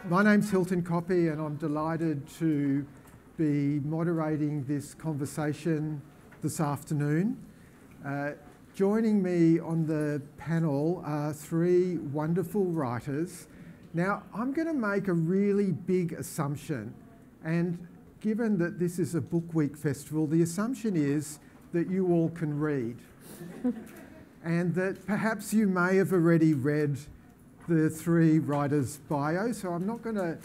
My name's Hilton Koppe, and I'm delighted to be moderating this conversation this afternoon. Joining me on the panel are three wonderful writers. Now, I'm going to make a really big assumption, and given that this is a Book Week festival, the assumption is that you all can read and that perhaps you may have already read the three writers' bios, so I'm not going to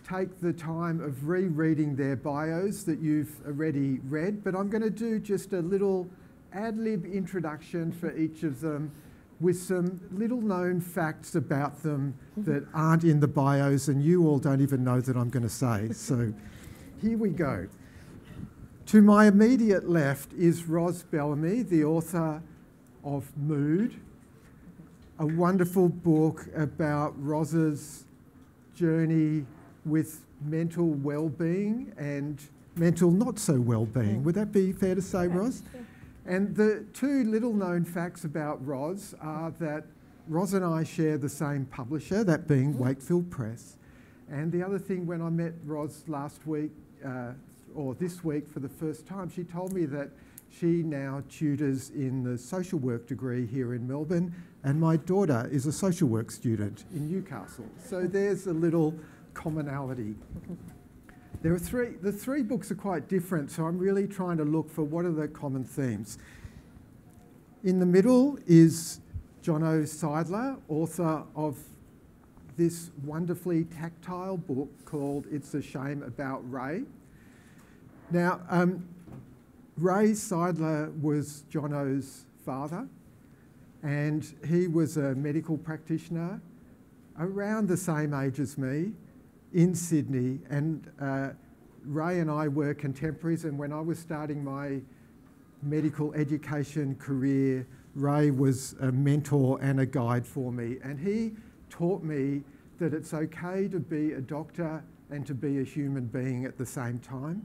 take the time of rereading their bios that you've already read, but I'm going to do just a little ad-lib introduction for each of them with some little-known facts about them that aren't in the bios and you all don't even know that I'm going to say. So here we go. To my immediate left is Ros Bellamy, the author of Mood, a wonderful book about Ros's journey with mental well-being and mental not so well-being. Would that be fair to say, Ros? And the two little-known facts about Ros are that Ros and I share the same publisher, that being Wakefield Press. And the other thing, when I met Ros last week, or this week for the first time, she told me that she now tutors in the social work degree here in Melbourne, and my daughter is a social work student in Newcastle. So there's a little commonality. The three books are quite different, so I'm really trying to look for what are the common themes. In the middle is Jono Seidler, author of this wonderfully tactile book called It's a Shame About Ray. Now, Ray Seidler was Jono's father, and he was a medical practitioner around the same age as me in Sydney, and Ray and I were contemporaries, and when I was starting my medical education career, Ray was a mentor and a guide for me, and he taught me that it's okay to be a doctor and to be a human being at the same time,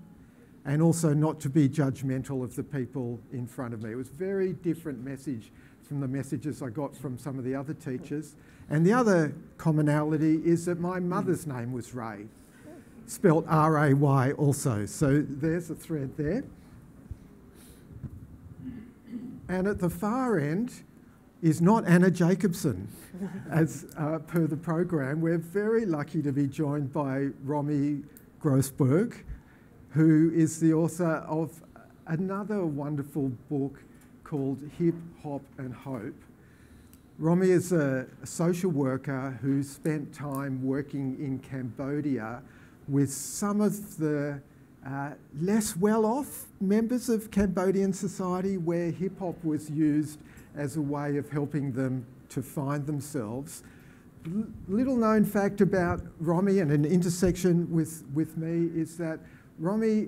and also not to be judgmental of the people in front of me. It was a very different message from the messages I got from some of the other teachers. And the other commonality is that my mother's name was Ray, spelt R-A-Y also. So there's a thread there. And at the far end is not Anna Jacobson, as per the program. We're very lucky to be joined by Romi Grossberg, who is the author of another wonderful book called Hip, Hop and Hope. Romi is a social worker who spent time working in Cambodia with some of the less well-off members of Cambodian society, where hip-hop was used as a way of helping them to find themselves. Little known fact about Romi, and an intersection with me, is that Romi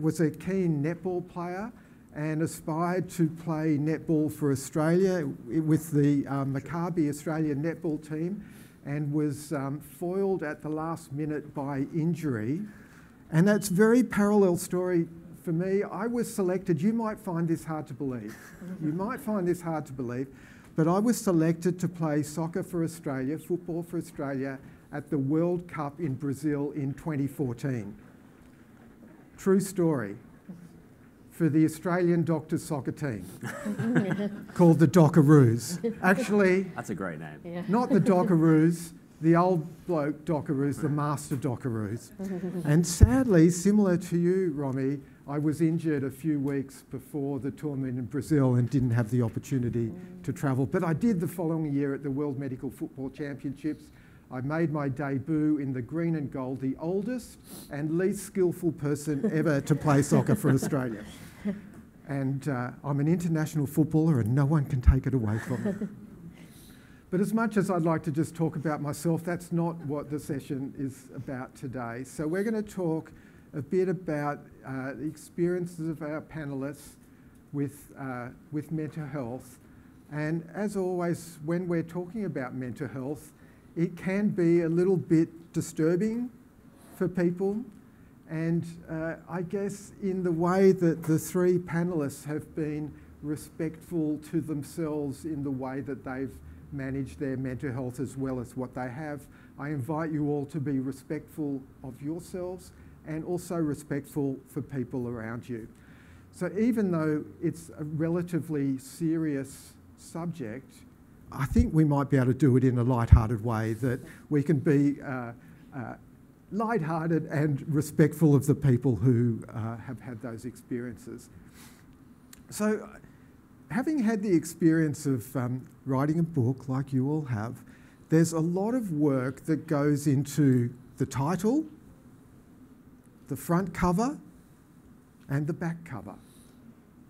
was a keen netball player and aspired to play netball for Australia with the Maccabi Australian netball team, and was foiled at the last minute by injury. And that's a very parallel story for me. I was selected, you might find this hard to believe, but I was selected to play soccer for Australia, football for Australia, at the World Cup in Brazil in 2014. True story. For the Australian doctors soccer team called the Dockeroos. Actually, that's a great name. Yeah. Not the Dockeroos, the old bloke Dockeroos, the master Dockeroos. And sadly, similar to you, Romi, I was injured a few weeks before the tournament in Brazil and didn't have the opportunity to travel. But I did the following year at the World Medical Football Championships. I made my debut in the green and gold, the oldest and least skillful person ever to play soccer for Australia. And I'm an international footballer and no one can take it away from me. But as much as I'd like to just talk about myself, that's not what the session is about today. So we're going to talk a bit about the experiences of our panellists with mental health. And as always, when we're talking about mental health, it can be a little bit disturbing for people. And I guess in the way that the three panellists have been respectful to themselves in the way that they've manage their mental health as well as what they have. I invite you all to be respectful of yourselves and also respectful for people around you. So even though it's a relatively serious subject, I think we might be able to do it in a light-hearted way, that we can be light-hearted and respectful of the people who have had those experiences. So having had the experience of writing a book like you all have, there's a lot of work that goes into the title, the front cover and the back cover.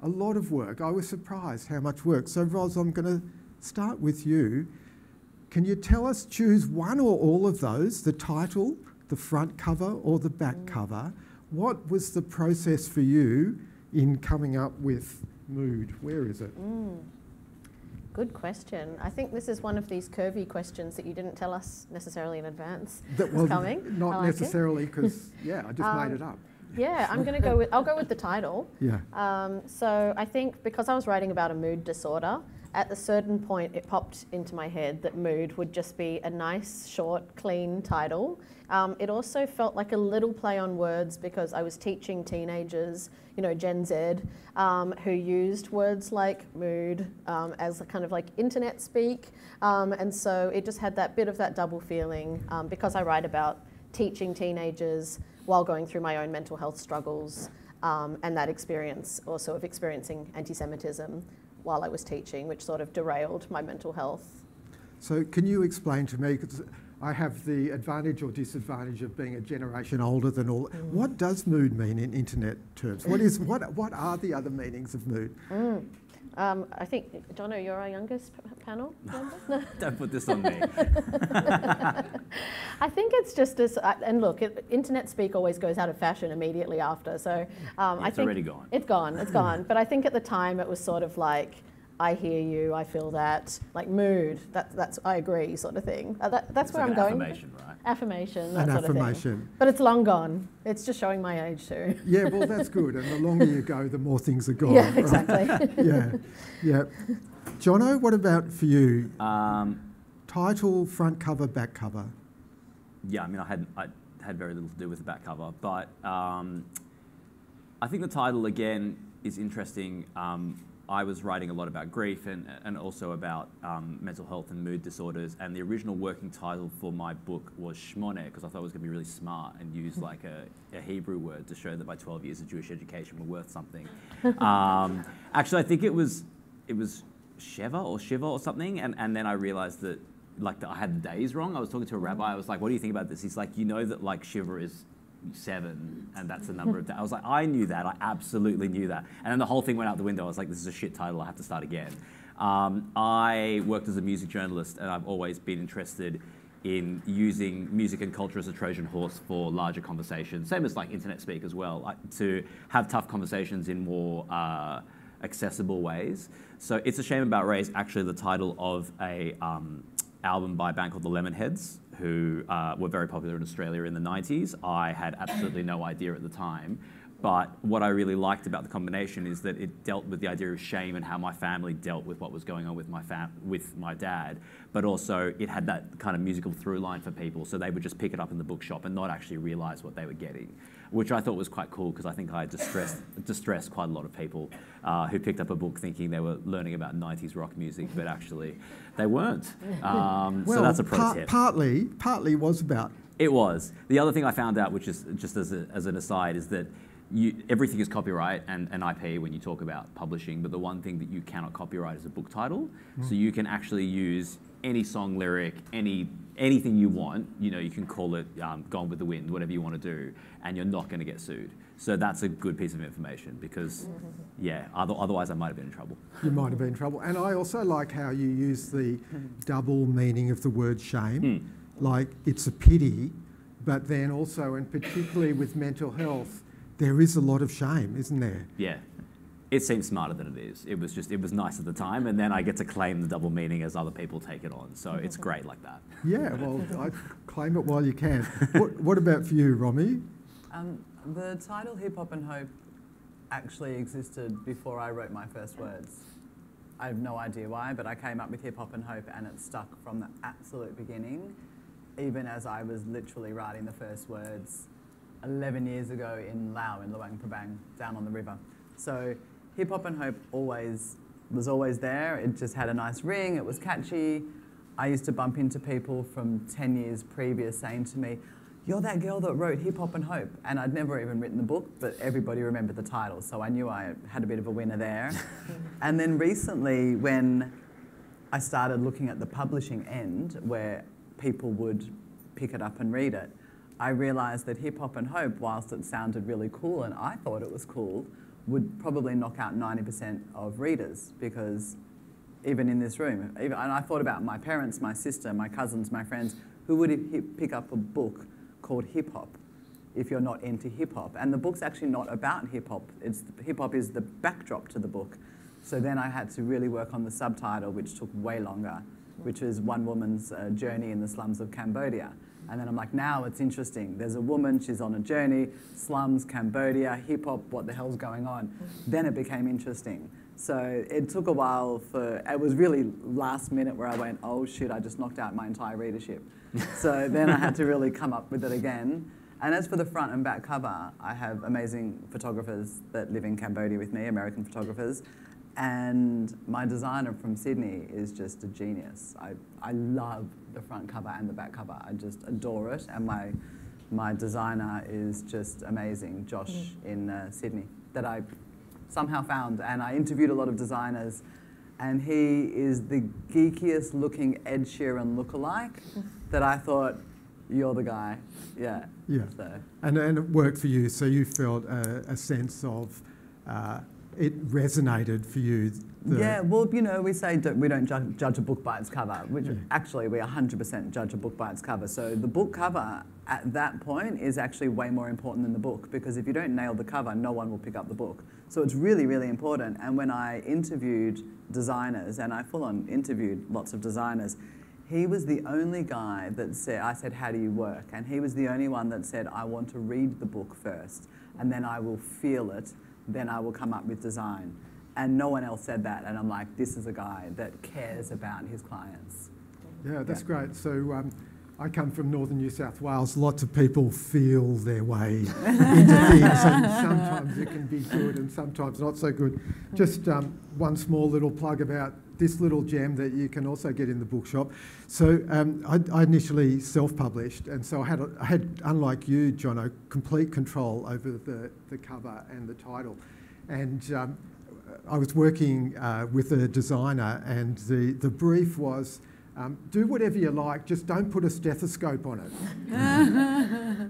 A lot of work. I was surprised how much work. So Ros, I'm going to start with you. Can you tell us, choose one or all of those, the title, the front cover or the back cover? What was the process for you in coming up with Mood? Where is it? Good question. I think this is one of these curvy questions that you didn't tell us necessarily in advance. That was coming. Not necessarily, because I just made it up. Yeah, I'll go with the title. Yeah. So I think because I was writing about a mood disorder, at a certain point it popped into my head that Mood would just be a nice, short, clean title. It also felt like a little play on words because I was teaching teenagers, Gen Z, who used words like mood as a kind of like internet speak. And so it just had that bit of that double feeling because I write about teaching teenagers while going through my own mental health struggles and that experience also of experiencing anti-Semitism while I was teaching, which sort of derailed my mental health. So can you explain to me, because I have the advantage or disadvantage of being a generation older than all, what does mood mean in internet terms? What are the other meanings of mood? I think, Jono, you're our youngest panel member? Don't put this on me. I think it's just as, and look, internet speak always goes out of fashion immediately after, so I think... It's already gone. It's gone. But I think at the time it was sort of like, I hear you, I feel that, like mood, that's I agree sort of thing. That's where like I'm going. Affirmation, right? Affirmation, that An sort affirmation. of thing. But it's long gone. It's just showing my age too. Yeah, well, that's good. And the longer you go, the more things are gone. Yeah, right? exactly. Yeah. Jono, what about for you? Title, front cover, back cover. Yeah, I mean, I had very little to do with the back cover, but I think the title again is interesting. I was writing a lot about grief and also about mental health and mood disorders, and the original working title for my book was Shmoneh, because I thought it was going to be really smart and use like a Hebrew word to show that my 12 years of Jewish education were worth something. Actually, I think it was Sheva or Shiva or something, and then I realized that I had the days wrong. I was talking to a rabbi. I was like, "What do you think about this?" He's like, "You know that like Shiva is 7 and that's the number of days." I was like, I knew that. I absolutely knew that. And then the whole thing went out the window. I was like, this is a shit title. I have to start again. I worked as a music journalist, and I've always been interested in using music and culture as a Trojan horse for larger conversations, same as like internet speak as well, to have tough conversations in more accessible ways. So It's a Shame About Race, actually the title of a album by a band called the Lemonheads, who were very popular in Australia in the 90s. I had absolutely no idea at the time. But what I really liked about the combination is that it dealt with the idea of shame and how my family dealt with what was going on with my dad. But also it had that kind of musical through line for people, so they would just pick it up in the bookshop and not actually realise what they were getting, which I thought was quite cool, because I think I distressed quite a lot of people who picked up a book thinking they were learning about 90s rock music, but actually they weren't. So that's a pro tip. Partly was about... It was. The other thing I found out, which is just as an aside, is that everything is copyright and IP when you talk about publishing, but the one thing that you cannot copyright is a book title. So you can actually use any song lyric, anything you want. You can call it Gone with the Wind, whatever you want to do, and you're not going to get sued. So that's a good piece of information, because, otherwise I might have been in trouble. You might have been in trouble. And I also like how you use the double meaning of the word shame. Like, it's a pity, but then also, and particularly with mental health, there is a lot of shame, isn't there? Yeah. It seems smarter than it is. It was nice at the time, and then I get to claim the double meaning as other people take it on. So it's great like that. Yeah, well, I claim it while you can. What about for you, Romi? The title Hip Hop and Hope actually existed before I wrote my first words. I have no idea why, but I came up with hip hop and hope, and it stuck from the absolute beginning, even as I was literally writing the first words 11 years ago in Laos, in Luang Prabang, down on the river. So hip hop and hope was always there. It just had a nice ring, it was catchy. I used to bump into people from 10 years previous saying to me, "You're that girl that wrote Hip Hop and Hope." And I'd never even written the book, but everybody remembered the title, so I knew I had a bit of a winner there. And then recently, when I started looking at the publishing end, where people would pick it up and read it, I realised that Hip Hop and Hope, whilst it sounded really cool, and I thought it was cool, would probably knock out 90% of readers, because even in this room, and I thought about my parents, my sister, my cousins, my friends, who would pick up a book called Hip Hop if you're not into hip hop? And the book's actually not about hip hop. Hip hop is the backdrop to the book. So then I had to really work on the subtitle, which took way longer, which is one woman's journey in the slums of Cambodia. And then I'm like, now it's interesting. There's a woman, she's on a journey, slums, Cambodia, hip hop, what the hell's going on? Then it became interesting. So it took a while it was really last minute where I went, oh shit, I just knocked out my entire readership. So then I had to really come up with it again. And as for the front and back cover, I have amazing photographers that live in Cambodia with me, American photographers. And my designer from Sydney is just a genius. I love the front cover and the back cover. I just adore it. And my designer is just amazing, Josh in Sydney, that I somehow found. And I interviewed a lot of designers, and he is the geekiest looking Ed Sheeran lookalike that I thought, you're the guy. Yeah. Yeah. So. And it worked for you, so you felt a sense of it resonated for you. Yeah, well, you know, we say we don't judge a book by its cover, which actually we 100% judge a book by its cover. So the book cover at that point is actually way more important than the book, because if you don't nail the cover, no one will pick up the book. So it's really, really important. And when I interviewed designers, and I full-on interviewed lots of designers, he was the only guy that said, I said, how do you work? And he was the only one that said, I want to read the book first, and then I will feel it, then I will come up with design. And no one else said that. And I'm like, this is a guy that cares about his clients. Yeah, that's great. So I come from northern New South Wales. Lots of people feel their way into things, and sometimes it can be good and sometimes not so good. Just one small little plug about this little gem that you can also get in the bookshop. So I initially self-published, and so I had, unlike you, Jono, complete control over the cover and the title. And I was working with a designer, and the brief was, do whatever you like, just don't put a stethoscope on it.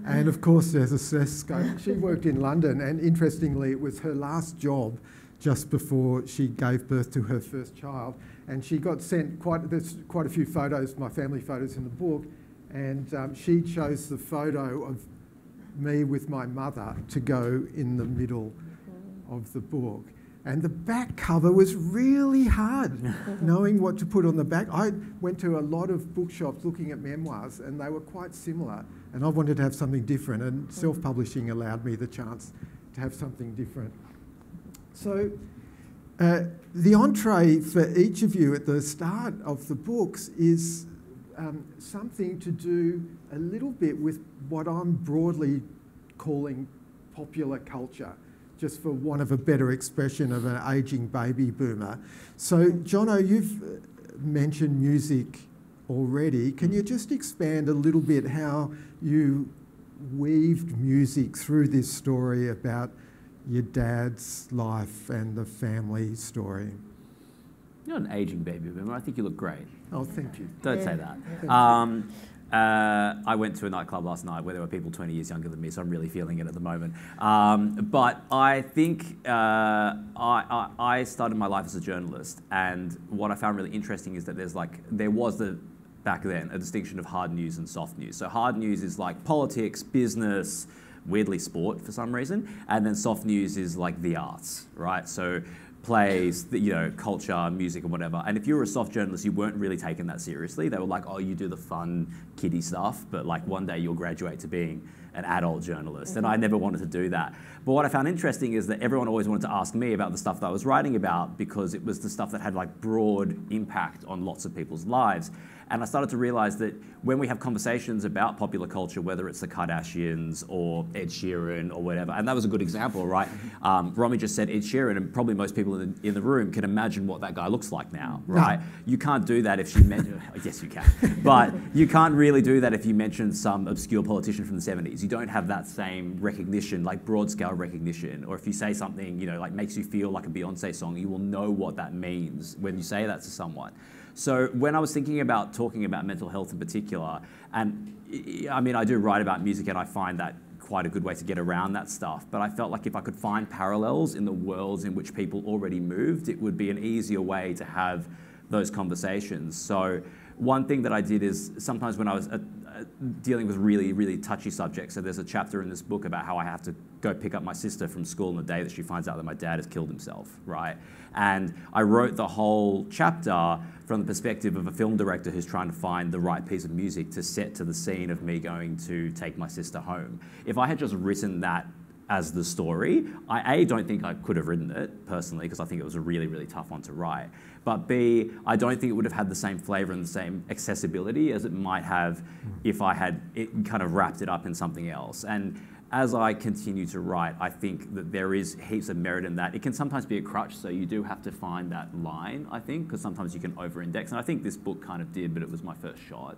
And of course there's a stethoscope. She worked in London, and interestingly it was her last job just before she gave birth to her first child. And she got sent there's quite a few photos, my family photos in the book, and she chose the photo of me with my mother to go in the middle of the book. And the back cover was really hard, knowing what to put on the back. I went to a lot of bookshops looking at memoirs, and they were quite similar. And I wanted to have something different, and self-publishing allowed me the chance to have something different. So the entree for each of you at the start of the books is something to do a little bit with what I'm broadly calling popular culture, just for want of a better expression of an ageing baby boomer. So, Jono, you've mentioned music already. Can you just expand a little bit how you weaved music through this story about your dad's life and the family story? You're not an ageing baby boomer. I think you look great. Oh, thank you. Don't say that. I went to a nightclub last night where there were people 20 years younger than me, so I'm really feeling it at the moment. But I think I started my life as a journalist, and what I found really interesting is that there was back then a distinction of hard news and soft news. So hard news is like politics, business, weirdly sport for some reason, and then soft news is like the arts, right? So plays, culture, music, and whatever. And if you were a soft journalist, you weren't really taking that seriously. They were like, oh, you do the fun, kiddie stuff, but like one day you'll graduate to being an adult journalist. And I never wanted to do that. But what I found interesting is that everyone always wanted to ask me about the stuff that I was writing about, because it was the stuff that had like broad impact on lots of people's lives. And I started to realize that when we have conversations about popular culture, whether it's the Kardashians or Ed Sheeran or whatever, and that was a good example, right? Romi just said Ed Sheeran, and probably most people in the room can imagine what that guy looks like now, right? You can't do that if you mention, yes you can, but you can't really do that if you mention some obscure politician from the 70s. You don't have that same recognition, like broad scale recognition. Or if you say something, like makes you feel like a Beyonce song, you will know what that means when you say that to someone. So when I was thinking about talking about mental health in particular, and I mean, I do write about music and I find that quite a good way to get around that stuff, but I felt like if I could find parallels in the worlds in which people already moved, it would be an easier way to have those conversations. So one thing that I did is sometimes when I was dealing with really, really touchy subjects, so there's a chapter in this book about how I have to go pick up my sister from school on the day that she finds out that my dad has killed himself, right? And I wrote the whole chapter from the perspective of a film director who's trying to find the right piece of music to set to the scene of me going to take my sister home. If I had just written that as the story, I don't think I could have written it personally, because I think it was a really, really tough one to write. But B, I don't think it would have had the same flavour and the same accessibility as it might have if I had kind of wrapped it up in something else. And as I continue to write, I think that there is heaps of merit in that. It can sometimes be a crutch, so you do have to find that line, I think, because sometimes you can over-index. And I think this book kind of did, but it was my first shot.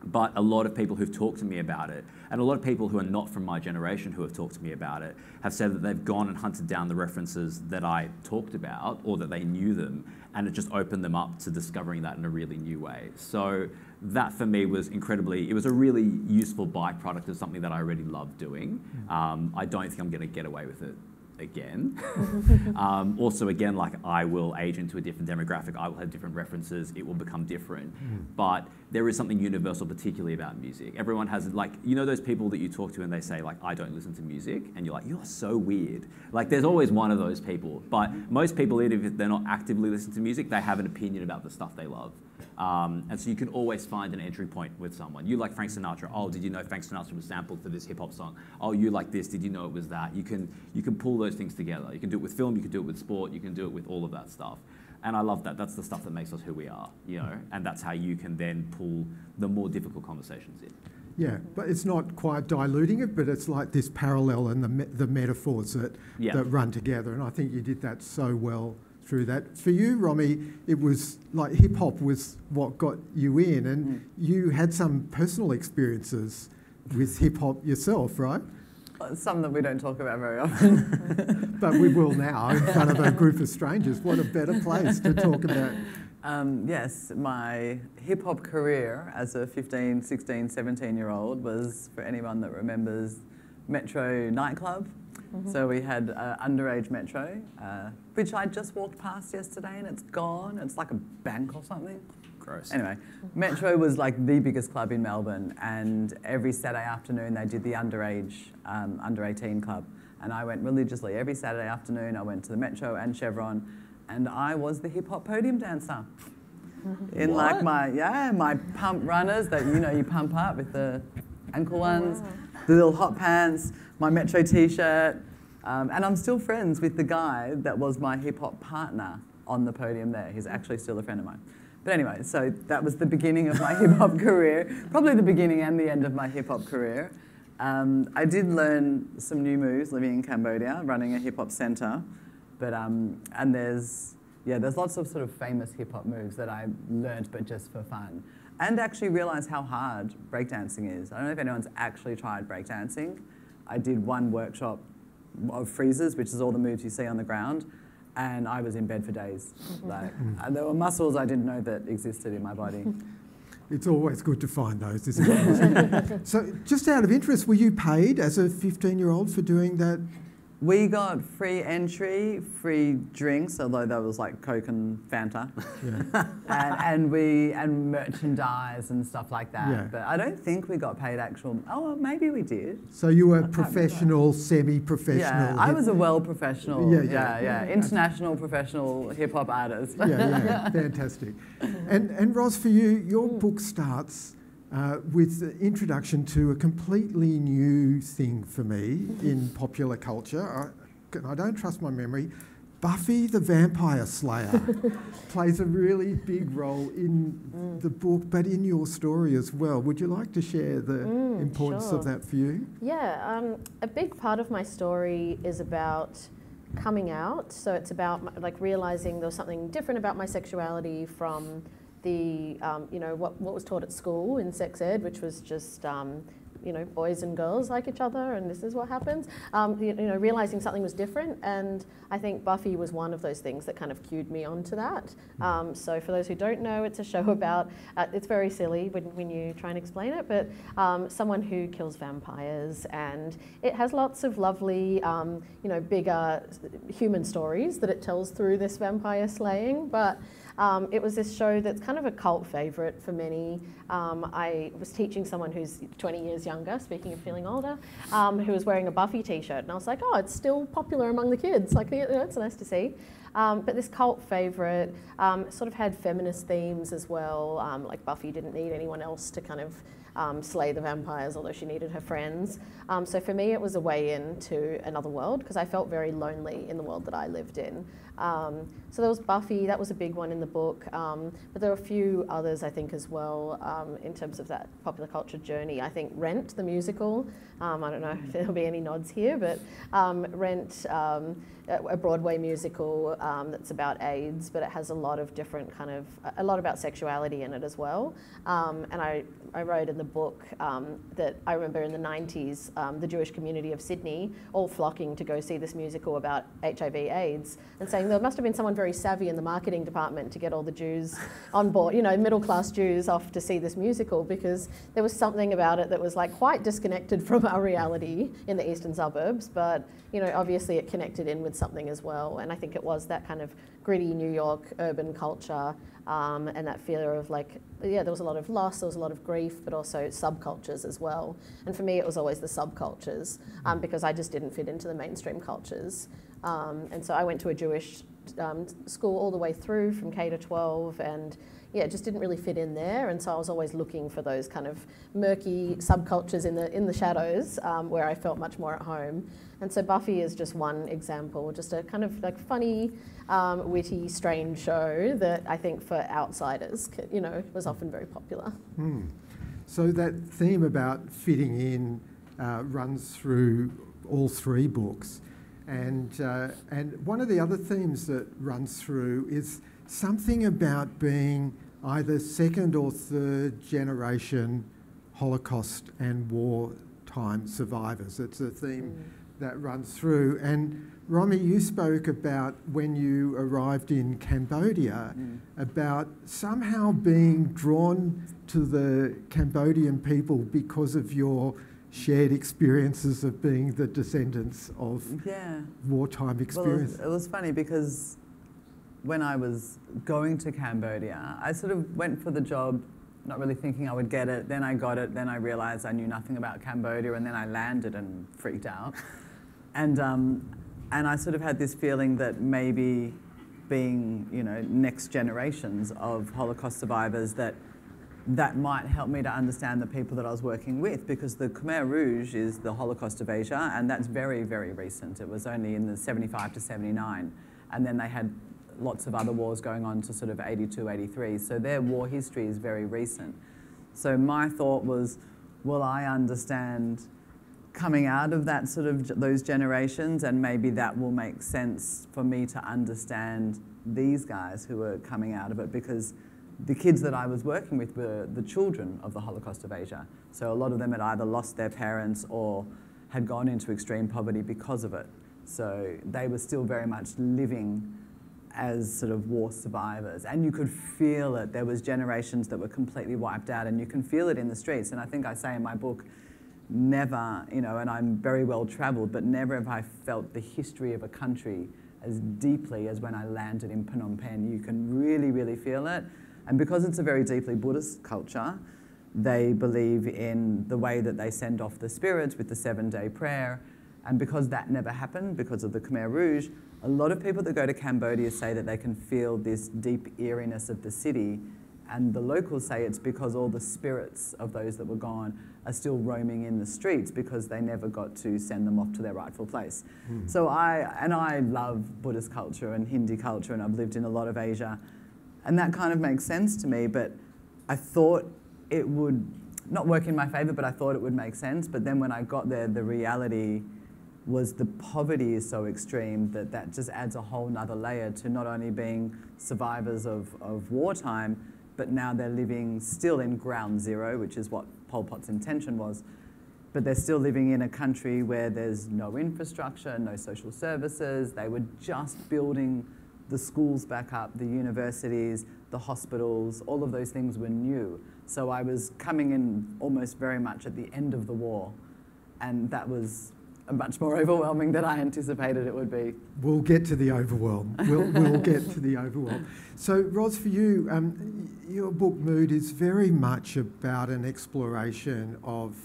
But a lot of people who've talked to me about it, and a lot of people who are not from my generation who have talked to me about it, have said that they've gone and hunted down the references that I talked about, or that they knew them, and it just opened them up to discovering that in a really new way. So that for me was it was a really useful byproduct of something that I already loved doing. I don't think I'm going to get away with it again. Also, again, like I will age into a different demographic, I will have different references, it will become different. But there is something universal, particularly about music. Everyone has, like, those people that you talk to and they say, like, I don't listen to music, and you're like, you're so weird. Like, there's always one of those people. But most people, even if they're not actively listening to music, they have an opinion about the stuff they love. And so you can always find an entry point with someone. You like Frank Sinatra. Oh, did you know Frank Sinatra was sampled for this hip hop song? Oh, you like this. Did you know it was that? You can pull those things together. You can do it with film. You can do it with sport. You can do it with all of that stuff. And I love that. That's the stuff that makes us who we are, and that's how you can then pull the more difficult conversations in. Yeah, but it's not quite diluting it, but it's like this parallel and the metaphors that run together. And I think you did that so well through that. For you, Romi, it was like hip hop was what got you in, and you had some personal experiences with hip hop yourself, right? Some that we don't talk about very often. But we will now in front of a group of strangers. What a better place to talk about. Yes, my hip hop career as a 15, 16, 17-year-old was, for anyone that remembers, Metro nightclub. So we had underage Metro, which I just walked past yesterday and it's gone. It's like a bank or something. Gross. Anyway, Metro was like the biggest club in Melbourne, and every Saturday afternoon they did the underage, under 18 club. And I went religiously. Every Saturday afternoon I went to the Metro and Chevron, and I was the hip hop podium dancer. In what? like my pump runners that you pump up with the ankle ones, the little hot pants, my Metro t-shirt, and I'm still friends with the guy that was my hip hop partner on the podium there. He's actually still a friend of mine. But anyway, so that was the beginning of my hip hop career, probably the beginning and the end of my hip hop career. I did learn some new moves living in Cambodia, running a hip hop centre, but and there's lots of sort of famous hip hop moves that I learned, but just for fun, and actually realised how hard breakdancing is. I don't know if anyone's actually tried breakdancing. I did one workshop of freezes, which is all the moves you see on the ground, and I was in bed for days. And there were muscles I didn't know that existed in my body. It's always good to find those, isn't it? So just out of interest, were you paid as a 15-year-old for doing that? We got free entry, free drinks, although that was like Coke and Fanta, and merchandise and stuff like that. Yeah. But I don't think we got paid actual. Oh, maybe we did. So you were professional, semi-professional. Yeah, I was a well-professional. Yeah. International professional hip hop artist. Yeah, fantastic. And Ros, for you, your book starts with the introduction to a completely new thing for me in popular culture. I don't trust my memory. Buffy the Vampire Slayer plays a really big role in the book, but in your story as well. Would you like to share the importance of that for you? Yeah, a big part of my story is about coming out. So it's about like realising there was something different about my sexuality from the, what was taught at school in sex ed, which was just, boys and girls like each other and this is what happens. Realising something was different, and I think Buffy was one of those things that kind of cued me onto that. So for those who don't know, it's a show about, it's very silly when you try and explain it, but someone who kills vampires, and it has lots of lovely, bigger human stories that it tells through this vampire slaying, but it was this show that's kind of a cult favourite for many. I was teaching someone who's 20 years younger, speaking of feeling older, who was wearing a Buffy t-shirt, and I was like, oh, it's still popular among the kids. Like, it's nice to see. But this cult favourite sort of had feminist themes as well. Like Buffy didn't need anyone else to kind of slay the vampires, although she needed her friends. So for me, it was a way into another world because I felt very lonely in the world that I lived in. So there was Buffy, that was a big one in the book, but there were a few others I think as well in terms of that popular culture journey. I think Rent, the musical, I don't know if there'll be any nods here, but Rent, a Broadway musical that's about AIDS, but it has a lot of different a lot about sexuality in it as well. And I wrote in the book that I remember in the 90s, the Jewish community of Sydney all flocking to go see this musical about HIV/AIDS and saying there must have been someone very savvy in the marketing department to get all the Jews on board, middle-class Jews off to see this musical, because there was something about it that was like quite disconnected from our reality in the eastern suburbs, but obviously it connected in with something as well. And I think it was that kind of gritty New York urban culture and that fear of there was a lot of loss, there was a lot of grief, but also subcultures as well. And for me, it was always the subcultures because I just didn't fit into the mainstream cultures. And so I went to a Jewish school all the way through from K to 12, and it just didn't really fit in there. And so I was always looking for those kind of murky subcultures in the shadows where I felt much more at home. And so Buffy is just one example, just a kind of like funny, witty, strange show that I think for outsiders, was often very popular. So that theme about fitting in runs through all three books. And one of the other themes that runs through is something about being either second or third generation Holocaust and wartime survivors. It's a theme that runs through. And Romi, you spoke about when you arrived in Cambodia, about somehow being drawn to the Cambodian people because of your shared experiences of being the descendants of wartime experience. Well, it was funny because when I was going to Cambodia, I sort of went for the job not really thinking I would get it. Then I got it. Then I realised I knew nothing about Cambodia, and then I landed and freaked out. And I sort of had this feeling that maybe being, next generations of Holocaust survivors, that might help me to understand the people that I was working with, because the Khmer Rouge is the Holocaust of Asia, and that's very, very recent. It was only in the 75 to 79, and then they had lots of other wars going on to sort of 82, 83, so their war history is very recent. So my thought was, will I understand coming out of that sort of those generations, and maybe that will make sense for me to understand these guys who are coming out of it, because the kids that I was working with were the children of the Holocaust of Asia. So a lot of them had either lost their parents or had gone into extreme poverty because of it. So they were still very much living as sort of war survivors. And you could feel it. There was generations that were completely wiped out, and you can feel it in the streets. And I think I say in my book, never, you know, and I'm very well travelled, but never have I felt the history of a country as deeply as when I landed in Phnom Penh. You can really, really feel it. And because it's a very deeply Buddhist culture, they believe in the way that they send off the spirits with the 7-day prayer. And because that never happened, because of the Khmer Rouge, a lot of people that go to Cambodia say that they can feel this deep eeriness of the city. And the locals say it's because all the spirits of those that were gone are still roaming in the streets because they never got to send them off to their rightful place. So I love Buddhist culture and Hindi culture, and I've lived in a lot of Asia. And that kind of makes sense to me, but I thought it would not work in my favour, but I thought it would make sense. But then when I got there, the reality was the poverty is so extreme that just adds a whole nother layer to not only being survivors of wartime, but now they're living still in ground zero, which is what Pol Pot's intention was. But they're still living in a country where there's no infrastructure, no social services. They were just building the schools back up, the universities, the hospitals, all of those things were new. So I was coming in almost very much at the end of the war, and that was much more overwhelming than I anticipated it would be. We'll get to the overwhelm. We'll get to the overwhelm. So, Ros, for you, your book Mood is very much about an exploration of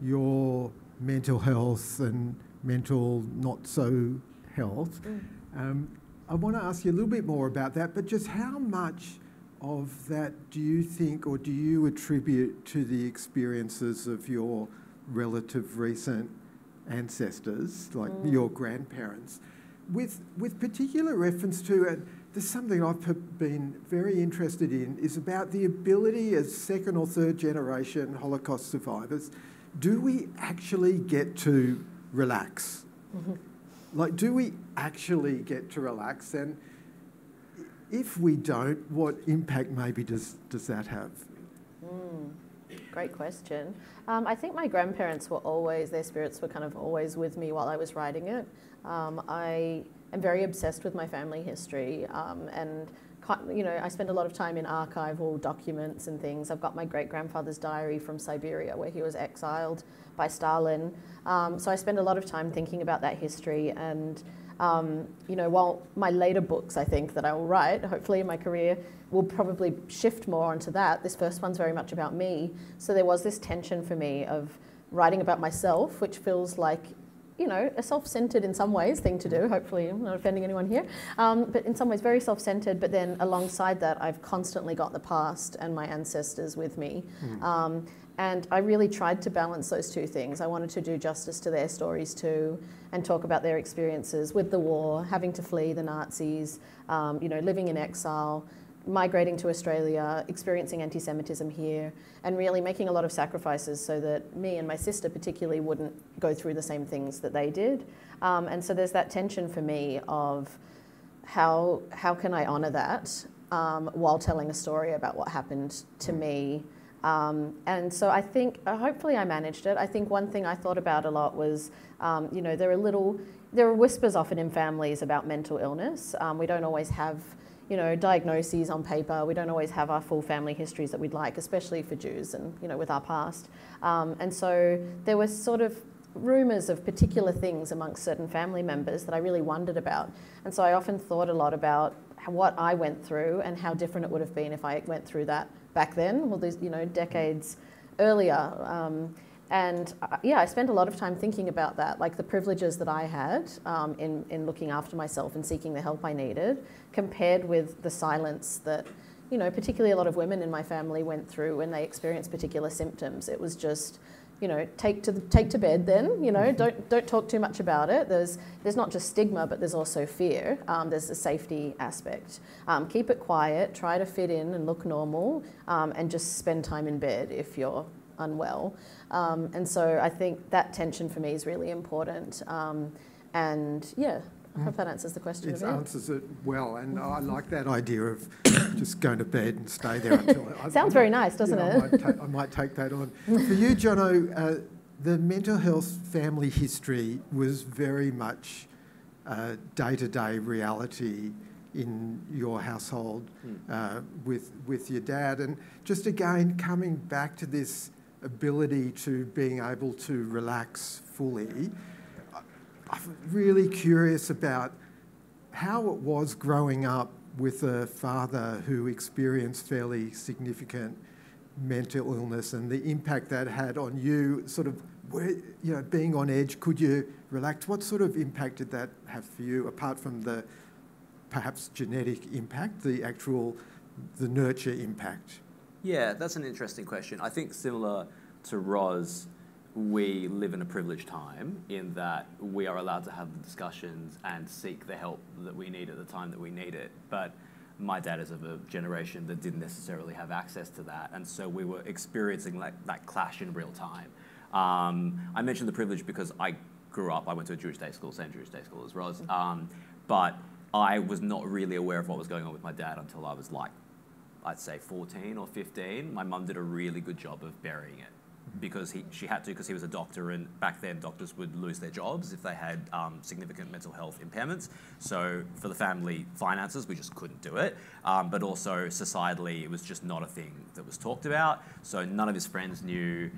your mental health and mental not so health. I want to ask you a little bit more about that, but just how much of that do you think or do you attribute to the experiences of your relative recent ancestors, like your grandparents, with particular reference to, there's something I've been very interested in, is about the ability as second or third generation Holocaust survivors, do we actually get to relax? Like, do we actually get to relax? And if we don't, what impact maybe does that have? Great question. I think my grandparents were always, their spirits were kind of always with me while I was writing it. I am very obsessed with my family history, and you know, I spend a lot of time in archival documents and things. I've got my great-grandfather's diary from Siberia where he was exiled by Stalin. So I spend a lot of time thinking about that history, and you know, while my later books, I think, that I will write, hopefully in my career, will probably shift more onto that. This first one's very much about me. So there was this tension for me of writing about myself, which feels like, you know, a self-centered in some ways thing to do. Hopefully I'm not offending anyone here. But in some ways very self-centered, but then alongside that, I've constantly got the past and my ancestors with me. And I really tried to balance those two things. I wanted to do justice to their stories too, and talk about their experiences with the war, having to flee the Nazis, you know, living in exile, migrating to Australia, experiencing anti-Semitism here, and really making a lot of sacrifices so that me and my sister particularly wouldn't go through the same things that they did. And so there's that tension for me of how can I honour that while telling a story about what happened to me. And so I think, hopefully I managed it. I think one thing I thought about a lot was, you know, there are whispers often in families about mental illness. We don't always have, you know, diagnoses on paper. We don't always have our full family histories that we'd like, especially for Jews and, you know, with our past. And so there was sort of rumours of particular things amongst certain family members that I really wondered about. And so I often thought a lot about what I went through and how different it would have been if I went through that back then, well, these, you know, decades earlier. Yeah, I spent a lot of time thinking about that, like the privileges that I had in looking after myself and seeking the help I needed, compared with the silence that, you know, particularly a lot of women in my family went through when they experienced particular symptoms. It was just, you know, take to bed then, you know, don't talk too much about it. There's not just stigma, but there's also fear. There's a safety aspect. Keep it quiet, try to fit in and look normal, and just spend time in bed if you're unwell. And so I think that tension for me is really important. And yeah, I hope that answers the question. It answers it well, and I like that idea of just going to bed and stay there until... Sounds very nice, doesn't it? I might take that on. For you, Jono, the mental health family history was very much day-to-day reality in your household with your dad. And just again, coming back to this ability to being able to relax fully. I'm really curious about how it was growing up with a father who experienced fairly significant mental illness and the impact that had on you, sort of, being on edge. Could you relax? What sort of impact did that have for you, apart from the perhaps genetic impact, the nurture impact? Yeah, that's an interesting question. I think similar to Roz, we live in a privileged time in that we are allowed to have the discussions and seek the help that we need at the time that we need it. But my dad is of a generation that didn't necessarily have access to that, and so we were experiencing that clash in real time. I mentioned the privilege because I grew up, I went to a Jewish day school, same Jewish day school as Roz, but I was not really aware of what was going on with my dad until I was like, I'd say 14 or 15. My mum did a really good job of burying it because she had to, because he was a doctor, and back then doctors would lose their jobs if they had significant mental health impairments. So for the family finances, we just couldn't do it. But also societally, it was just not a thing that was talked about. So none of his friends knew.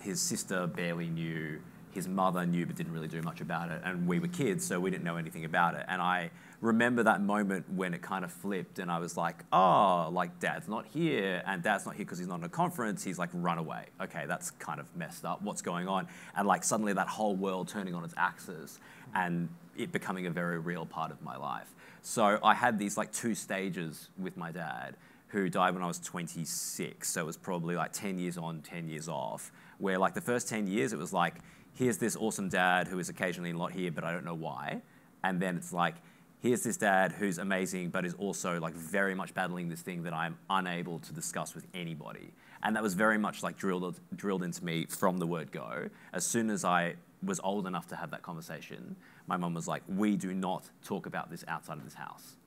His sister barely knew. His mother knew but didn't really do much about it. And we were kids, so we didn't know anything about it. And I remember that moment when it kind of flipped and I was like, oh, like Dad's not here, and Dad's not here because he's not in a conference, he's like run away. Okay, that's kind of messed up, what's going on? And like suddenly that whole world turning on its axis and it becoming a very real part of my life. So I had these like 2 stages with my dad, who died when I was 26, so it was probably like 10 years on, 10 years off, where like the first 10 years it was like, here's this awesome dad who is occasionally not here, but I don't know why. And then it's like, here's this dad who's amazing, but is also like very much battling this thing that I'm unable to discuss with anybody. And that was very much like drilled into me from the word go. As soon as I was old enough to have that conversation, my mum was like, we do not talk about this outside of this house.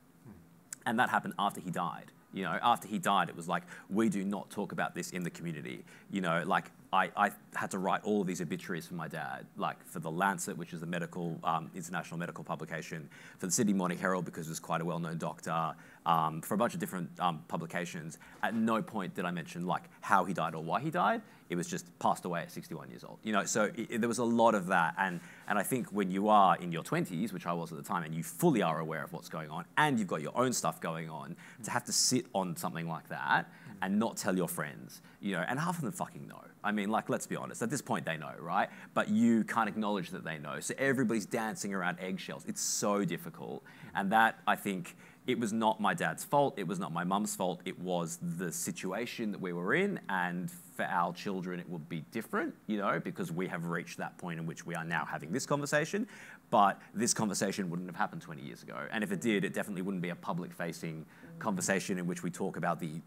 And that happened after he died. You know, after he died, it was like, we do not talk about this in the community. You know, like I had to write all of these obituaries for my dad, like for the Lancet, which is the medical, international medical publication, for the Sydney Morning Herald, because he was quite a well-known doctor, for a bunch of different publications. At no point did I mention like how he died or why he died. It was just passed away at 61 years old. You know, so there was a lot of that. And I think when you are in your 20s, which I was at the time, and you fully are aware of what's going on, and you've got your own stuff going on, to have to sit on something like that and not tell your friends, you know, and half of them fucking know. I mean, like, let's be honest, at this point they know, right? But you can't acknowledge that they know. So everybody's dancing around eggshells. It's so difficult. And that, I think, it was not my dad's fault. It was not my mum's fault. It was the situation that we were in. And for our children, it will be different, you know, because we have reached that point in which we are now having this conversation. But this conversation wouldn't have happened 20 years ago. And if it did, it definitely wouldn't be a public-facing conversation in which we talk about the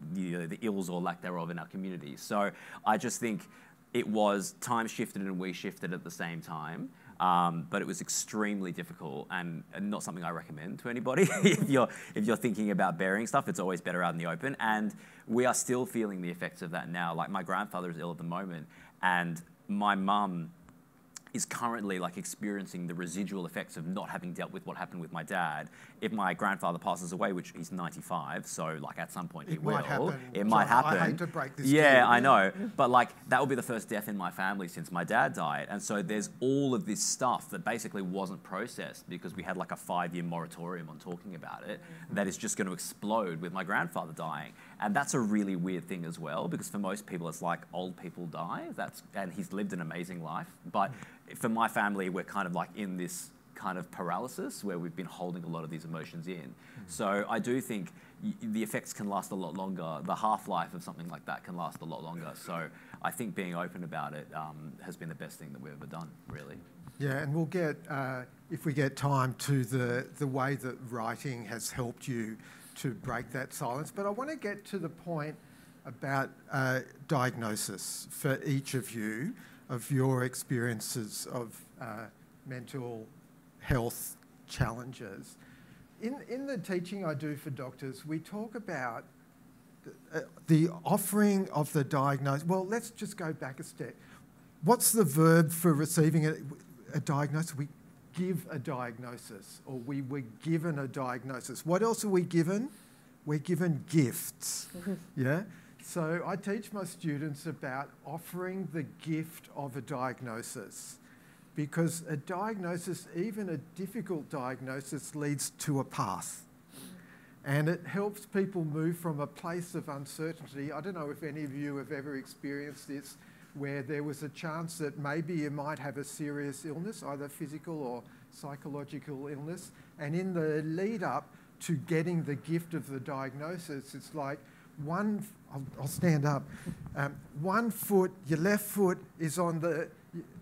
ills or lack thereof in our communities. So I just think it was time shifted and we shifted at the same time. But it was extremely difficult and not something I recommend to anybody. If you're thinking about burying stuff, it's always better out in the open. And we are still feeling the effects of that now. Like my grandfather is ill at the moment, and my mum is currently like experiencing the residual effects of not having dealt with what happened with my dad. If my grandfather passes away, which he's 95, so like at some point he will. It might happen. I hate to break this to Yeah, you. I know. But like that will be the first death in my family since my dad died. And so there's all of this stuff that basically wasn't processed because we had like a 5-year moratorium on talking about it that is just going to explode with my grandfather dying. And that's a really weird thing as well, because for most people it's like old people die. And he's lived an amazing life. But for my family, we're kind of like in this kind of paralysis where we've been holding a lot of these emotions in. So I do think the effects can last a lot longer. The half-life of something like that can last a lot longer. So I think being open about it has been the best thing that we've ever done, really. Yeah, and we'll get, if we get time, to the way that writing has helped you to break that silence. But I want to get to the point about diagnosis for each of you, of your experiences of mental health challenges. In the teaching I do for doctors, we talk about the offering of the diagnosis. Well, let's just go back a step. What's the verb for receiving a diagnosis? We give a diagnosis, or we were given a diagnosis. What else are we given? We're given gifts. Yeah? So I teach my students about offering the gift of a diagnosis, because a diagnosis, even a difficult diagnosis, leads to a path. And it helps people move from a place of uncertainty. I don't know if any of you have ever experienced this, where there was a chance that maybe you might have a serious illness, either physical or psychological illness. And in the lead up to getting the gift of the diagnosis, it's like I'll stand up. One foot, your left foot is on the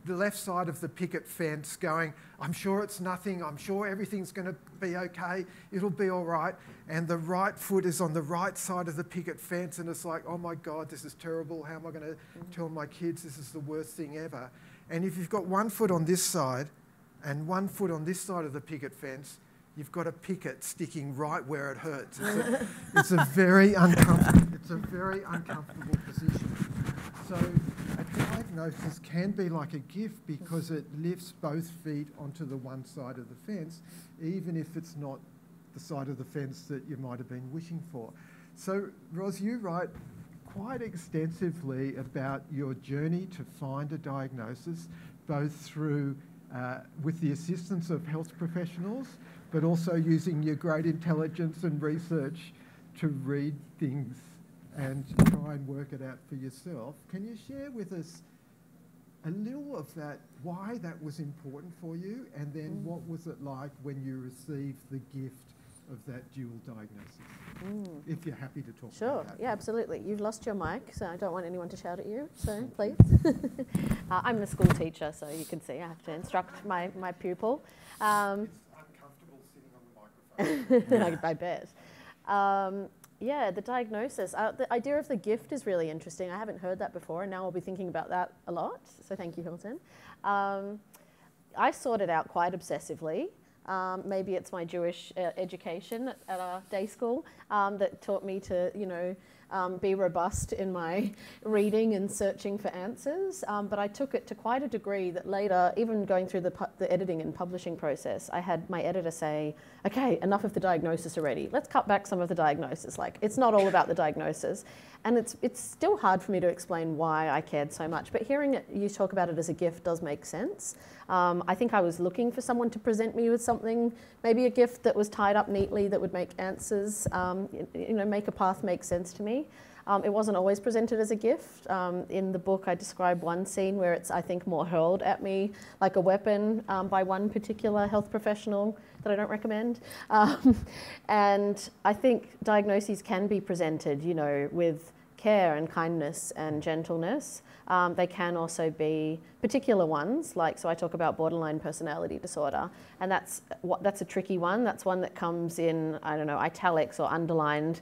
left side of the picket fence going, I'm sure it's nothing, I'm sure everything's going to be okay, it'll be all right. And the right foot is on the right side of the picket fence, and it's like, oh my God, this is terrible. How am I going to tell my kids this is the worst thing ever? And if you've got one foot on this side and one foot on this side of the picket fence, you've got a picket sticking right where it hurts. It's a very uncomfortable position. So a diagnosis can be like a gift because it lifts both feet onto the one side of the fence, even if it's not the side of the fence that you might have been wishing for. So Ros, you write quite extensively about your journey to find a diagnosis, both through with the assistance of health professionals, but also using your great intelligence and research to read things and try and work it out for yourself. Can you share with us a little of that, why that was important for you, and then what was it like when you received the gift of that dual diagnosis? If you're happy to talk about that. Sure, yeah, absolutely. You've lost your mic, so I don't want anyone to shout at you, so please. I'm a school teacher, so you can see I have to instruct my pupil. It's uncomfortable sitting on the microphone. I bet. Yeah, the diagnosis. The idea of the gift is really interesting. I haven't heard that before, and now I'll be thinking about that a lot. So thank you, Hilton. I sorted out quite obsessively. Maybe it's my Jewish education at our day school that taught me to, be robust in my reading and searching for answers. But I took it to quite a degree that later, even going through the editing and publishing process, I had my editor say, okay, enough of the diagnosis already. Let's cut back some of the diagnosis. Like, it's not all about the diagnosis. And it's still hard for me to explain why I cared so much. But hearing you talk about it as a gift does make sense. I think I was looking for someone to present me with something, maybe a gift that was tied up neatly that would make answers, make a path make sense to me. It wasn't always presented as a gift. In the book, I describe one scene where it's, I think, more hurled at me like a weapon by one particular health professional that I don't recommend. And I think diagnoses can be presented, with care and kindness and gentleness. They can also be particular ones, so I talk about borderline personality disorder, and that's a tricky one. That's one that comes in, italics or underlined,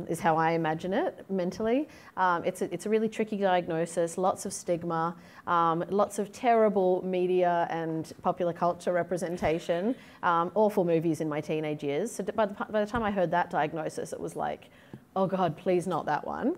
is how I imagine it mentally. It's a really tricky diagnosis, lots of stigma, lots of terrible media and popular culture representation, awful movies in my teenage years. So by the time I heard that diagnosis, it was like, oh God, please not that one.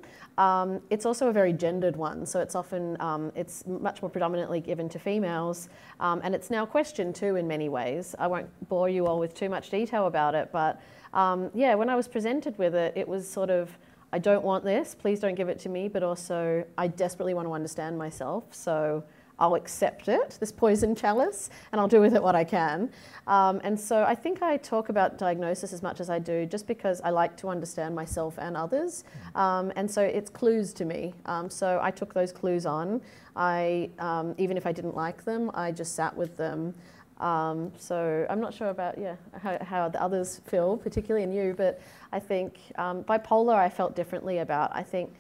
It's also a very gendered one, so it's often, it's much more predominantly given to females, and it's now questioned too in many ways. I won't bore you all with too much detail about it, but when I was presented with it, it was sort of, I don't want this, please don't give it to me, but also I desperately want to understand myself, so I'll accept it, this poison chalice, and I'll do with it what I can. And so I think I talk about diagnosis as much as I do just because I like to understand myself and others. And so it's clues to me. So I took those clues on. Even if I didn't like them, I just sat with them. So I'm not sure about how the others feel, particularly in you, but I think bipolar I felt differently about. I think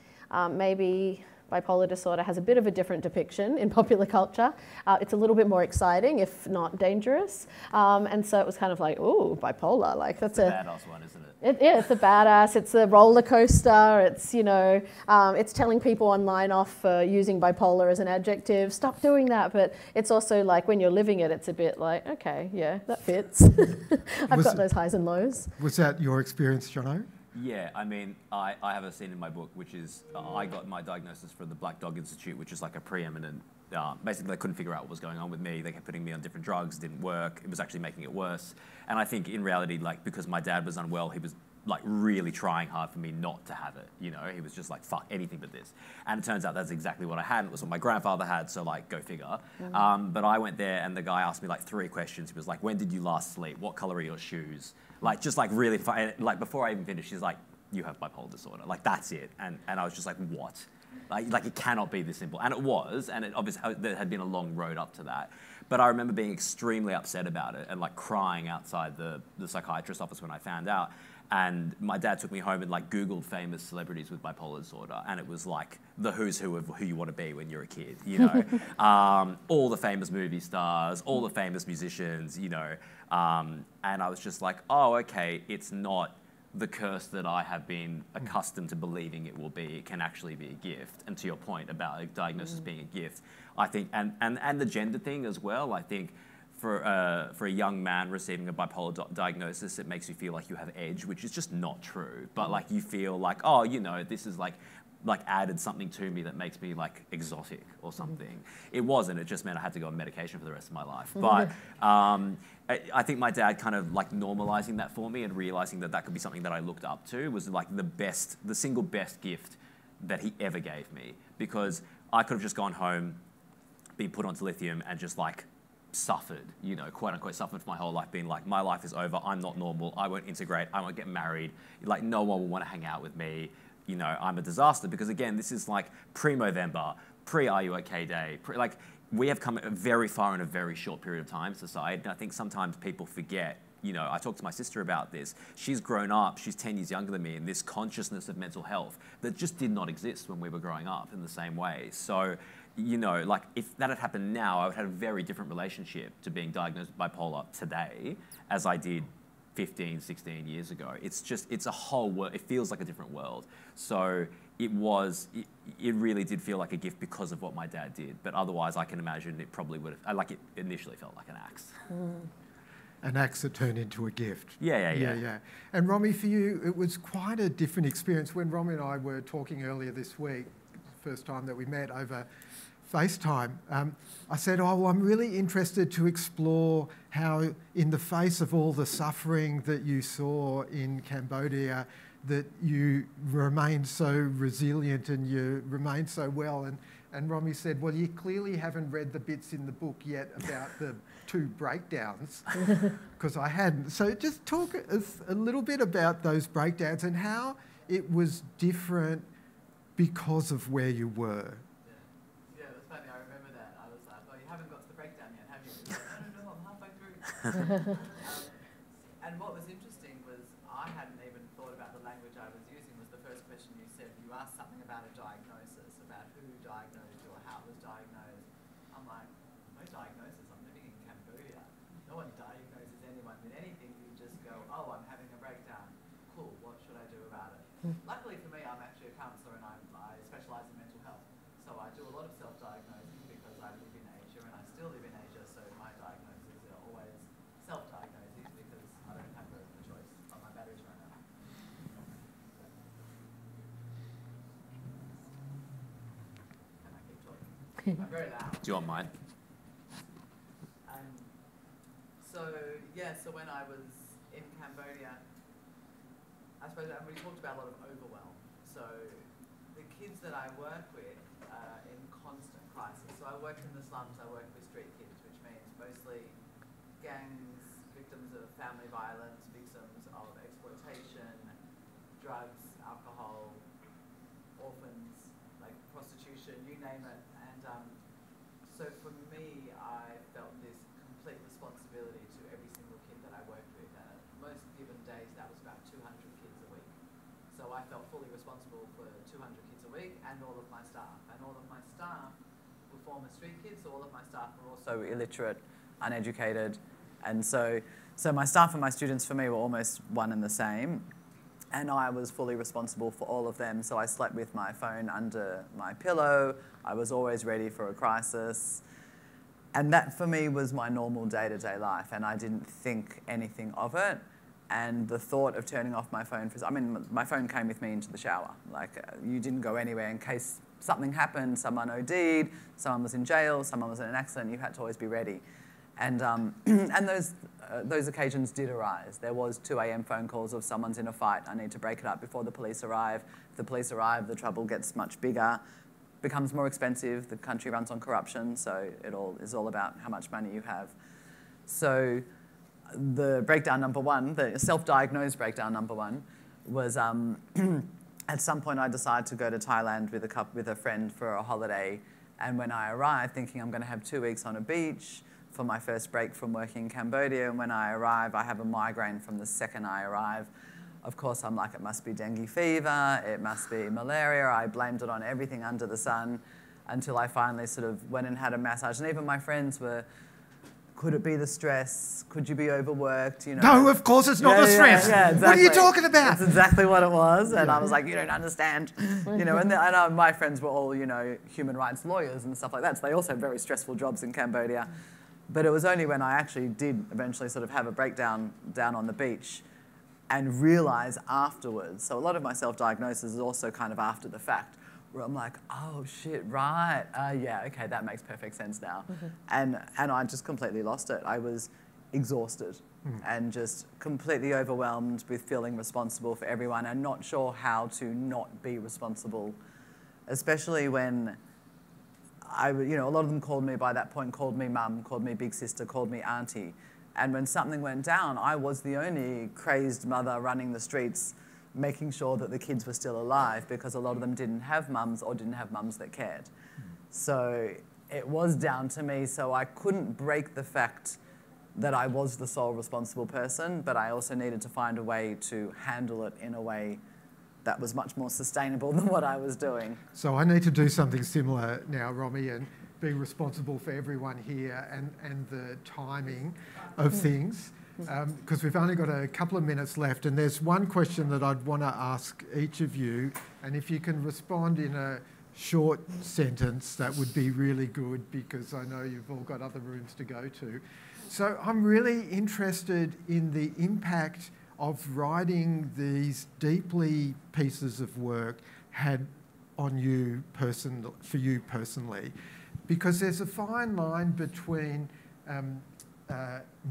maybe bipolar disorder has a bit of a different depiction in popular culture. It's a little bit more exciting, if not dangerous. And so it was kind of like, ooh, bipolar, like that's a badass one, isn't it? It's a badass, it's a roller coaster, it's, it's telling people online off for using bipolar as an adjective, stop doing that. But it's also like when you're living it, it's a bit like, okay, yeah, that fits. I've got those highs and lows. Was that your experience, Jono? Yeah, I mean, I have a scene in my book, which is, I got my diagnosis from the Black Dog Institute, which is like a preeminent, basically they couldn't figure out what was going on with me. They kept putting me on different drugs, didn't work. It was actually making it worse. And I think in reality, because my dad was unwell, he was like really trying hard for me not to have it, you know. He was just like, fuck, anything but this. And it turns out that's exactly what I had. It was what my grandfather had, so like, go figure. But I went there and the guy asked me like 3 questions. He was like, when did you last sleep? What color are your shoes? Like, just like really, like before I even finished, he's like, you have bipolar disorder. Like, that's it. And I was just like, what? Like it cannot be this simple. And it was, and it obviously, there had been a long road up to that. But I remember being extremely upset about it and like crying outside the psychiatrist's office when I found out. And my dad took me home and like Googled famous celebrities with bipolar disorder, and it was like the who's who of who you want to be when you're a kid, you know. All the famous movie stars, all the famous musicians, you know. And I was just like, oh, okay, it's not the curse that I have been accustomed to believing it will be. It can actually be a gift. And to your point about a diagnosis being a gift, I think, and the gender thing as well, I think for a young man receiving a bipolar diagnosis, it makes you feel like you have edge, which is just not true. But like you feel like, oh, you know, this is like added something to me that makes me like exotic or something. It wasn't, it just meant I had to go on medication for the rest of my life. But I think my dad kind of like normalizing that for me and realizing that that could be something that I looked up to was like the single best gift that he ever gave me, because I could have just gone home, been put onto lithium and just like suffered, you know, quote unquote suffered for my whole life, being like, my life is over, I'm not normal, I won't integrate, I won't get married, like no one will want to hang out with me, you know, I'm a disaster. Because again, this is like pre-Movember, pre-Are You OK Day, like we have come very far in a very short period of time, society, and I think sometimes people forget. You know, I talked to my sister about this. She's grown up, she's 10 years younger than me, in this consciousness of mental health that just did not exist when we were growing up in the same way. So, you know, like if that had happened now, I would have had a very different relationship to being diagnosed with bipolar today as I did 15, 16 years ago. It's just, it's a whole world. It feels like a different world. So it really did feel like a gift because of what my dad did. But otherwise, I can imagine it probably would have, like it initially felt like an axe. An axe that turned into a gift. Yeah. And Romi, for you, it was quite a different experience. When Romi and I were talking earlier this week, first time that we met over FaceTime, I said, oh, well, I'm really interested to explore how, in the face of all the suffering that you saw in Cambodia, that you remained so resilient and you remained so well. And Romi said, well, you clearly haven't read the bits in the book yet about the 2 breakdowns, because I hadn't. So just talk a little bit about those breakdowns and how it was different because of where you were. Yeah, that's funny. I remember that. I was like, oh, you haven't got to the breakdown yet, have you? Like, no, I'm halfway through. And what was interesting was I hadn't even thought about the language I was using. Was the first question you said. You asked something about a diagnosis, about who diagnosed you or how it was diagnosed. I'm like, no diagnosis. I'm living in Cambodia. No one diagnoses anyone with anything. You just go, oh, I'm having a breakdown. Cool. What should I do about it? Luckily for me, I'm actually a counsellor and I specialise in mental health. So I do a lot of self-diagnosing because I live in Asia and I still live in Asia. So my diagnoses are always self-diagnosing because I don't have a choice. Oh, my battery's run out. Can I keep talking? I'm very loud. Do you want mine? So when I was in Cambodia, I suppose we talked about a lot of overwhelm. So the kids that I work with are in constant crisis. So I work in the slums, I work with street kids, which means mostly gangs, victims of family violence, victims of exploitation, drugs, alcohol, orphans, like prostitution, you name it. And so for me, I felt this complete responsibility to every single kid that I worked with. And at most given days, that was about 200 kids a week. So I felt fully responsible for 200 kids a week and all of my staff. And all of my staff were former street kids, so all of my staff were also illiterate, uneducated. And so my staff and my students for me were almost one and the same. And I was fully responsible for all of them. So I slept with my phone under my pillow. I was always ready for a crisis. And that for me was my normal day-to-day life. And I didn't think anything of it. And the thought of turning off my phone, my phone came with me into the shower. Like, you didn't go anywhere in case something happened, someone OD'd, someone was in jail, someone was in an accident, you had to always be ready. And those those occasions did arise. There was 2 a.m. phone calls of someone's in a fight. I need to break it up before the police arrive. If the police arrive, the trouble gets much bigger, becomes more expensive. The country runs on corruption, so it all is all about how much money you have. So the breakdown number one, the self-diagnosed breakdown number one, was at some point I decided to go to Thailand with a friend for a holiday. And when I arrived, thinking I'm going to have 2 weeks on a beach for my first break from working in Cambodia, and when I arrive, I have a migraine from the second I arrive. Of course, I'm like, it must be dengue fever, it must be malaria. I blamed it on everything under the sun until I finally sort of went and had a massage. And even my friends were, could it be the stress? Could you be overworked? You know? No, of course it's not the stress. Yeah, exactly. What are you talking about? That's exactly what it was. And I was like, you don't understand. You know, and my friends were all, you know, human rights lawyers and stuff like that. So they also had very stressful jobs in Cambodia. But it was only when I actually did eventually sort of have a breakdown down on the beach and realise afterwards. So a lot of my self-diagnosis is also kind of after the fact, where I'm like, oh shit, right, yeah, okay, that makes perfect sense now. And I just completely lost it. I was exhausted and just completely overwhelmed with feeling responsible for everyone and not sure how to not be responsible, especially when you know, a lot of them called me by that point, called me mum, called me big sister, called me auntie. And when something went down, I was the only crazed mother running the streets, making sure that the kids were still alive, because a lot of them didn't have mums or didn't have mums that cared. So it was down to me, so I couldn't break the fact that I was the sole responsible person, but I also needed to find a way to handle it in a way that was much more sustainable than what I was doing. So I need to do something similar now, Romi, and be responsible for everyone here and the timing of things, because we've only got a couple of minutes left, and there's one question that I'd want to ask each of you, and if you can respond in a short sentence, that would be really good, because I know you've all got other rooms to go to. So I'm really interested in the impact of writing these deeply pieces of work had on you for you personally, because there's a fine line between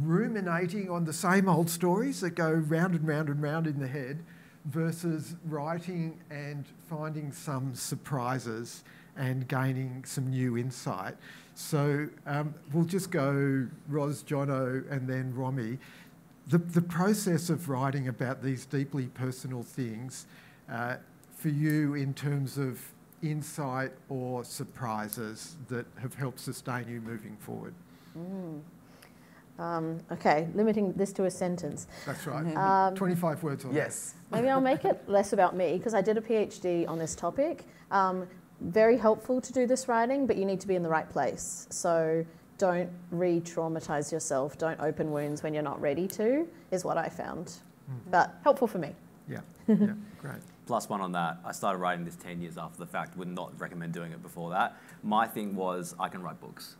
ruminating on the same old stories that go round and round and round in the head versus writing and finding some surprises and gaining some new insight. So we'll just go Ros, Jono and then Romi. The process of writing about these deeply personal things for you in terms of insight or surprises that have helped sustain you moving forward? Okay, limiting this to a sentence. That's right. 25 words or less. Maybe I'll make it less about me, because I did a PhD on this topic. Very helpful to do this writing, but you need to be in the right place. So don't re-traumatise yourself. Don't open wounds when you're not ready to, is what I found. But helpful for me. Yeah, yeah, great. Plus one on that, I started writing this 10 years after the fact, would not recommend doing it before that. My thing was I can write books,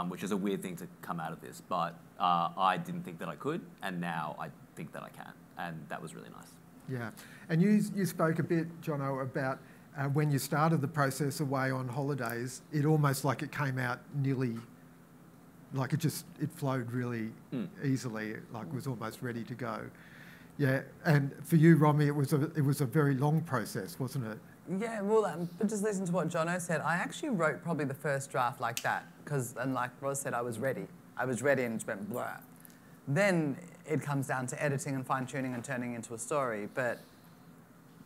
which is a weird thing to come out of this, but I didn't think that I could, and now I think that I can, and that was really nice. Yeah, and you spoke a bit, Jono, about when you started the process away on holidays, it almost like it came out nearly, like it flowed really easily, like it was almost ready to go. Yeah, and for you, Romi, it was a very long process, wasn't it? Yeah, well, but just listen to what Jono said. I actually wrote probably the first draft like that, and like Ros said, I was ready. I was ready and just went blah. Then it comes down to editing and fine-tuning and turning into a story. But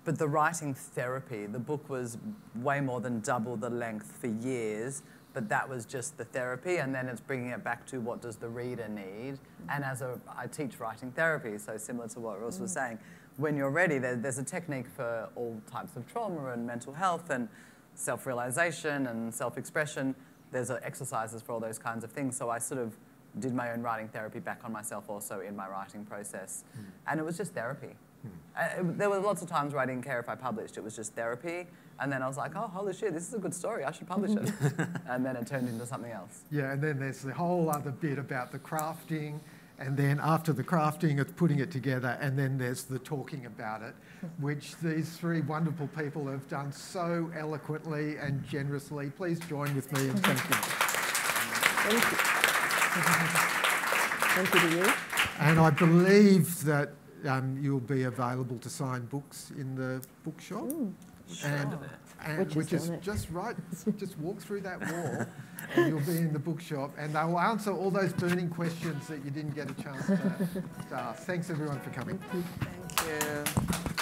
the writing therapy, the book was way more than double the length for years, but that was just the therapy, and then it's bringing it back to what does the reader need. And I teach writing therapy, so similar to what Ros was saying, when you're ready, there's a technique for all types of trauma and mental health and self-realisation and self-expression. There's exercises for all those kinds of things, so I sort of did my own writing therapy back on myself also in my writing process. And it was just therapy. There were lots of times where I didn't care if I published, it was just therapy. And then I was like, oh, holy shit, this is a good story, I should publish it. And then it turned into something else. Yeah, and then there's the whole other bit about the crafting, and then after the crafting, it's putting it together, and then there's the talking about it, which these three wonderful people have done so eloquently and generously. Please join with me and thank them. Thank you. Thank you to you. And I believe that you'll be available to sign books in the bookshop. Which is just right, just walk through that wall and you'll be in the bookshop, and they'll answer all those burning questions that you didn't get a chance to ask. Thanks everyone for coming. Thank you.